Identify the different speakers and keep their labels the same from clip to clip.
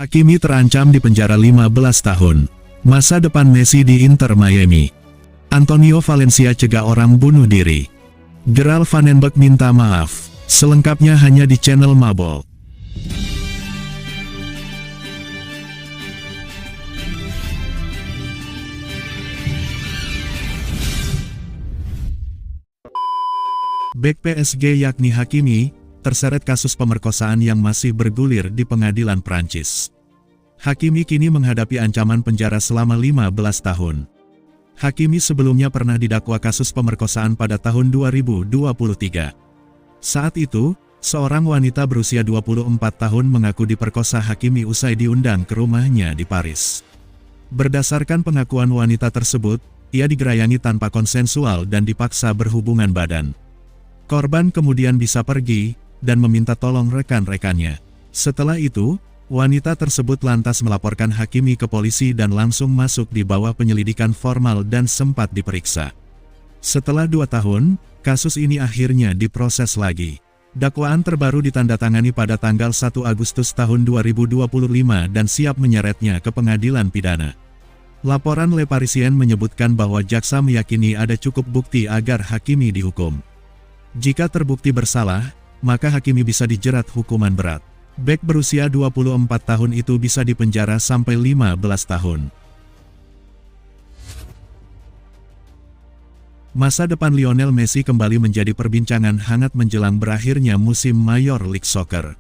Speaker 1: Hakimi terancam di penjara 15 tahun. Masa depan Messi di Inter Miami. Antonio Valencia cegah orang bunuh diri. Gerald Vandenberg minta maaf. Selengkapnya hanya di channel Mabol. Bek PSG yakni Hakimi, terseret kasus pemerkosaan yang masih bergulir di pengadilan Prancis. Hakimi kini menghadapi ancaman penjara selama 15 tahun. Hakimi sebelumnya pernah didakwa kasus pemerkosaan pada tahun 2023. Saat itu, seorang wanita berusia 24 tahun mengaku diperkosa Hakimi usai diundang ke rumahnya di Paris. Berdasarkan pengakuan wanita tersebut, ia digerayangi tanpa konsensual dan dipaksa berhubungan badan. Korban kemudian bisa pergi dan meminta tolong rekan-rekannya. Setelah itu, wanita tersebut lantas melaporkan Hakimi ke polisi dan langsung masuk di bawah penyelidikan formal dan sempat diperiksa. Setelah 2 tahun, kasus ini akhirnya diproses lagi. Dakwaan terbaru ditandatangani pada tanggal 1 Agustus tahun 2025 dan siap menyeretnya ke pengadilan pidana. Laporan Le Parisien menyebutkan bahwa jaksa meyakini ada cukup bukti agar Hakimi dihukum. Jika terbukti bersalah, maka Hakimi bisa dijerat hukuman berat. Bek berusia 24 tahun itu bisa dipenjara sampai 15 tahun. Masa depan Lionel Messi kembali menjadi perbincangan hangat menjelang berakhirnya musim Major League Soccer.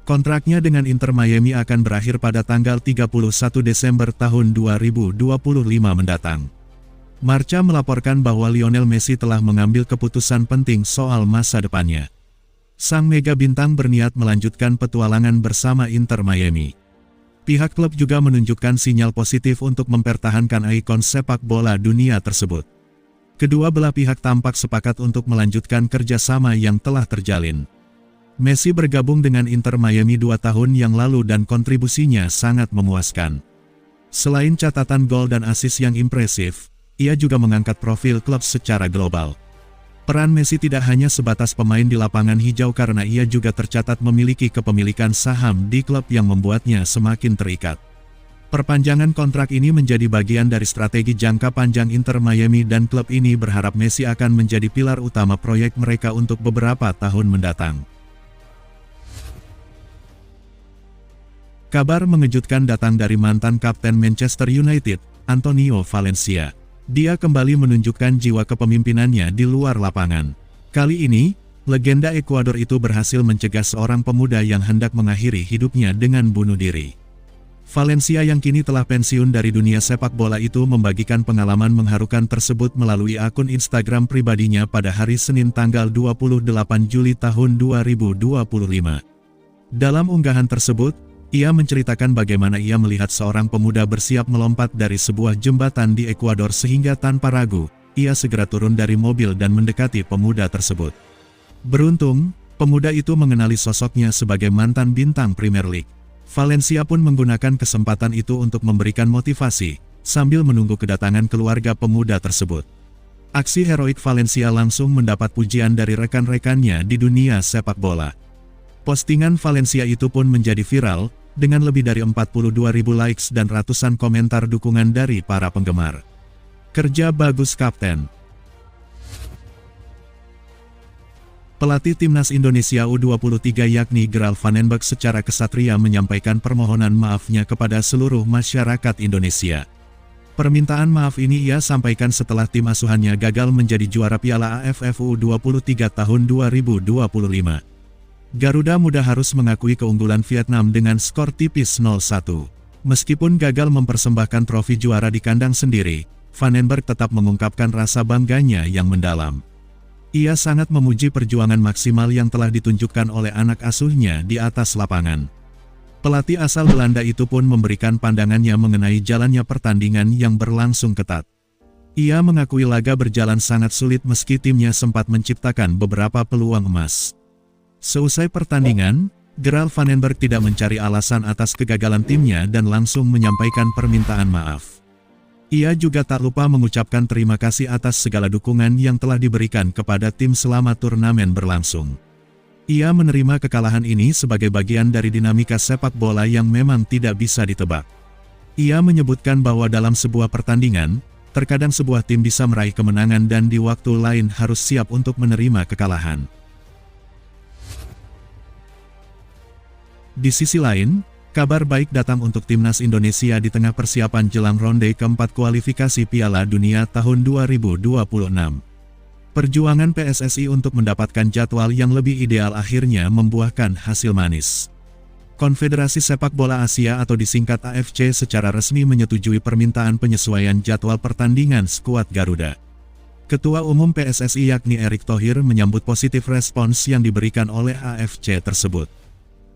Speaker 1: Kontraknya dengan Inter Miami akan berakhir pada tanggal 31 Desember tahun 2025 mendatang. Marca melaporkan bahwa Lionel Messi telah mengambil keputusan penting soal masa depannya. Sang mega bintang berniat melanjutkan petualangan bersama Inter Miami. Pihak klub juga menunjukkan sinyal positif untuk mempertahankan ikon sepak bola dunia tersebut. Kedua belah pihak tampak sepakat untuk melanjutkan kerjasama yang telah terjalin. Messi bergabung dengan Inter Miami 2 tahun yang lalu dan kontribusinya sangat memuaskan. Selain catatan gol dan assist yang impresif, ia juga mengangkat profil klub secara global. Peran Messi tidak hanya sebatas pemain di lapangan hijau karena ia juga tercatat memiliki kepemilikan saham di klub yang membuatnya semakin terikat. Perpanjangan kontrak ini menjadi bagian dari strategi jangka panjang Inter Miami dan klub ini berharap Messi akan menjadi pilar utama proyek mereka untuk beberapa tahun mendatang. Kabar mengejutkan datang dari mantan kapten Manchester United, Antonio Valencia. Dia kembali menunjukkan jiwa kepemimpinannya di luar lapangan. Kali ini, legenda Ekuador itu berhasil mencegah seorang pemuda yang hendak mengakhiri hidupnya dengan bunuh diri. Valencia yang kini telah pensiun dari dunia sepak bola itu membagikan pengalaman mengharukan tersebut melalui akun Instagram pribadinya pada hari Senin tanggal 28 Juli tahun 2025. Dalam unggahan tersebut, ia menceritakan bagaimana ia melihat seorang pemuda bersiap melompat dari sebuah jembatan di Ekuador sehingga tanpa ragu, ia segera turun dari mobil dan mendekati pemuda tersebut. Beruntung, pemuda itu mengenali sosoknya sebagai mantan bintang Premier League. Valencia pun menggunakan kesempatan itu untuk memberikan motivasi, sambil menunggu kedatangan keluarga pemuda tersebut. Aksi heroik Valencia langsung mendapat pujian dari rekan-rekannya di dunia sepak bola. Postingan Valencia itu pun menjadi viral, dengan lebih dari 42.000 likes dan ratusan komentar dukungan dari para penggemar. Kerja bagus Kapten. Pelatih Timnas Indonesia U23 yakni Gerald Vandenberg secara kesatria menyampaikan permohonan maafnya kepada seluruh masyarakat Indonesia. Permintaan maaf ini ia sampaikan setelah tim asuhannya gagal menjadi juara Piala AFF U23 tahun 2025. Garuda Muda harus mengakui keunggulan Vietnam dengan skor tipis 0-1. Meskipun gagal mempersembahkan trofi juara di kandang sendiri, Vandenberg tetap mengungkapkan rasa bangganya yang mendalam. Ia sangat memuji perjuangan maksimal yang telah ditunjukkan oleh anak asuhnya di atas lapangan. Pelatih asal Belanda itu pun memberikan pandangannya mengenai jalannya pertandingan yang berlangsung ketat. Ia mengakui laga berjalan sangat sulit meski timnya sempat menciptakan beberapa peluang emas. Seusai pertandingan, Gerald Vandenberg tidak mencari alasan atas kegagalan timnya dan langsung menyampaikan permintaan maaf. Ia juga tak lupa mengucapkan terima kasih atas segala dukungan yang telah diberikan kepada tim selama turnamen berlangsung. Ia menerima kekalahan ini sebagai bagian dari dinamika sepak bola yang memang tidak bisa ditebak. Ia menyebutkan bahwa dalam sebuah pertandingan, terkadang sebuah tim bisa meraih kemenangan dan di waktu lain harus siap untuk menerima kekalahan. Di sisi lain, kabar baik datang untuk timnas Indonesia di tengah persiapan jelang ronde keempat kualifikasi Piala Dunia tahun 2026. Perjuangan PSSI untuk mendapatkan jadwal yang lebih ideal akhirnya membuahkan hasil manis. Konfederasi Sepak Bola Asia atau disingkat AFC secara resmi menyetujui permintaan penyesuaian jadwal pertandingan skuad Garuda. Ketua Umum PSSI yakni Erick Thohir menyambut positif respons yang diberikan oleh AFC tersebut.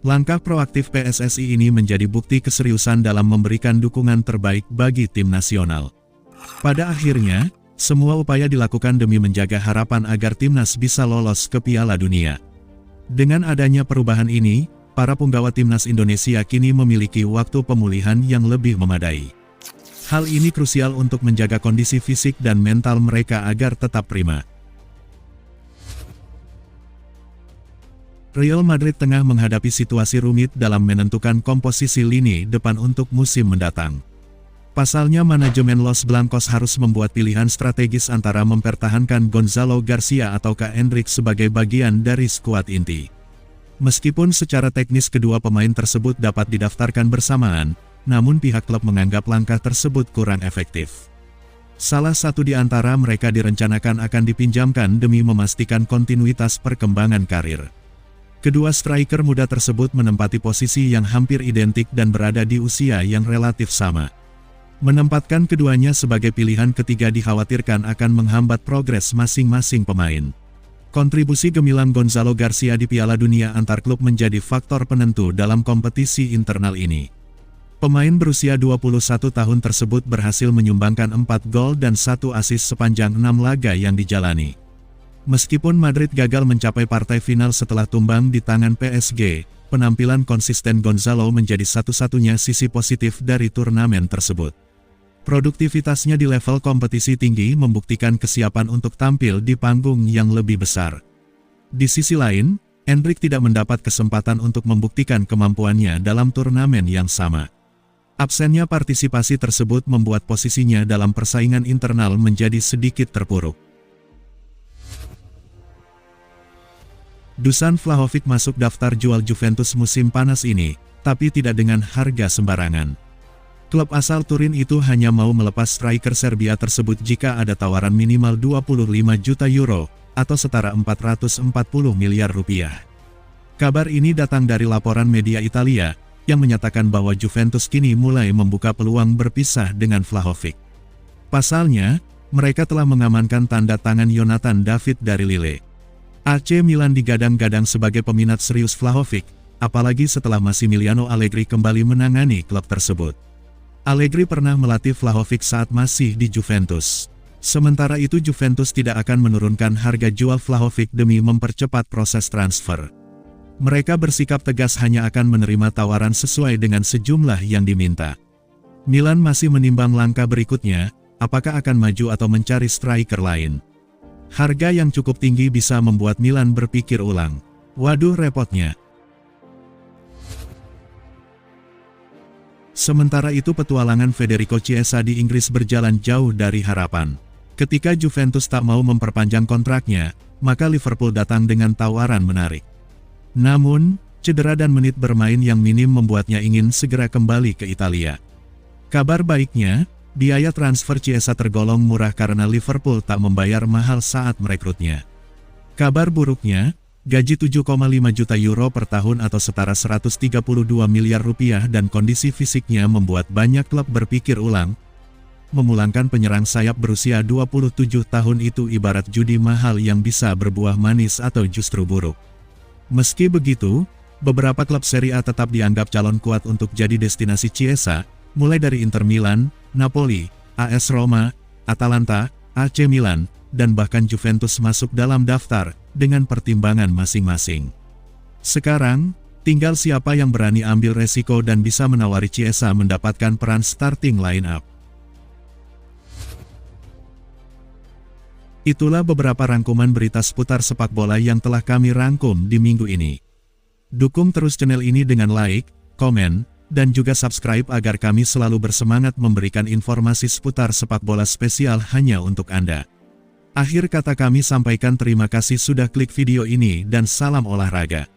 Speaker 1: Langkah proaktif PSSI ini menjadi bukti keseriusan dalam memberikan dukungan terbaik bagi tim nasional. Pada akhirnya, semua upaya dilakukan demi menjaga harapan agar timnas bisa lolos ke Piala Dunia. Dengan adanya perubahan ini, para punggawa timnas Indonesia kini memiliki waktu pemulihan yang lebih memadai. Hal ini krusial untuk menjaga kondisi fisik dan mental mereka agar tetap prima. Real Madrid tengah menghadapi situasi rumit dalam menentukan komposisi lini depan untuk musim mendatang. Pasalnya manajemen Los Blancos harus membuat pilihan strategis antara mempertahankan Gonzalo Garcia ataukah Endrick sebagai bagian dari skuad inti. Meskipun secara teknis kedua pemain tersebut dapat didaftarkan bersamaan, namun pihak klub menganggap langkah tersebut kurang efektif. Salah satu di antara mereka direncanakan akan dipinjamkan demi memastikan kontinuitas perkembangan karir. Kedua striker muda tersebut menempati posisi yang hampir identik dan berada di usia yang relatif sama. Menempatkan keduanya sebagai pilihan ketiga dikhawatirkan akan menghambat progres masing-masing pemain. Kontribusi gemilang Gonzalo Garcia di Piala Dunia antar klub menjadi faktor penentu dalam kompetisi internal ini. Pemain berusia 21 tahun tersebut berhasil menyumbangkan 4 gol dan 1 assist sepanjang 6 laga yang dijalani. Meskipun Madrid gagal mencapai partai final setelah tumbang di tangan PSG, penampilan konsisten Gonzalo menjadi satu-satunya sisi positif dari turnamen tersebut. Produktivitasnya di level kompetisi tinggi membuktikan kesiapan untuk tampil di panggung yang lebih besar. Di sisi lain, Endrick tidak mendapat kesempatan untuk membuktikan kemampuannya dalam turnamen yang sama. Absennya partisipasi tersebut membuat posisinya dalam persaingan internal menjadi sedikit terpuruk. Dusan Vlahovic masuk daftar jual Juventus musim panas ini, tapi tidak dengan harga sembarangan. Klub asal Turin itu hanya mau melepas striker Serbia tersebut jika ada tawaran minimal 25 juta euro, atau setara 440 miliar rupiah. Kabar ini datang dari laporan media Italia, yang menyatakan bahwa Juventus kini mulai membuka peluang berpisah dengan Vlahovic. Pasalnya, mereka telah mengamankan tanda tangan Jonathan David dari Lille. AC Milan digadang-gadang sebagai peminat serius Vlahovic, apalagi setelah Massimiliano Allegri kembali menangani klub tersebut. Allegri pernah melatih Vlahovic saat masih di Juventus. Sementara itu Juventus tidak akan menurunkan harga jual Vlahovic demi mempercepat proses transfer. Mereka bersikap tegas hanya akan menerima tawaran sesuai dengan sejumlah yang diminta. Milan masih menimbang langkah berikutnya, apakah akan maju atau mencari striker lain. Harga yang cukup tinggi bisa membuat Milan berpikir ulang. Waduh repotnya. Sementara itu petualangan Federico Chiesa di Inggris berjalan jauh dari harapan. Ketika Juventus tak mau memperpanjang kontraknya, maka Liverpool datang dengan tawaran menarik. Namun, cedera dan menit bermain yang minim membuatnya ingin segera kembali ke Italia. Kabar baiknya, biaya transfer Chiesa tergolong murah karena Liverpool tak membayar mahal saat merekrutnya. Kabar buruknya, gaji 7,5 juta euro per tahun atau setara 132 miliar rupiah dan kondisi fisiknya membuat banyak klub berpikir ulang. Memulangkan penyerang sayap berusia 27 tahun itu ibarat judi mahal yang bisa berbuah manis atau justru buruk. Meski begitu, beberapa klub Serie A tetap dianggap calon kuat untuk jadi destinasi Chiesa, mulai dari Inter Milan, Napoli, AS Roma, Atalanta, AC Milan, dan bahkan Juventus masuk dalam daftar, dengan pertimbangan masing-masing. Sekarang, tinggal siapa yang berani ambil resiko dan bisa menawari Chiesa mendapatkan peran starting line-up. Itulah beberapa rangkuman berita seputar sepak bola yang telah kami rangkum di minggu ini. Dukung terus channel ini dengan like, komen, dan juga subscribe agar kami selalu bersemangat memberikan informasi seputar sepak bola spesial hanya untuk Anda. Akhir kata kami sampaikan terima kasih sudah klik video ini dan salam olahraga.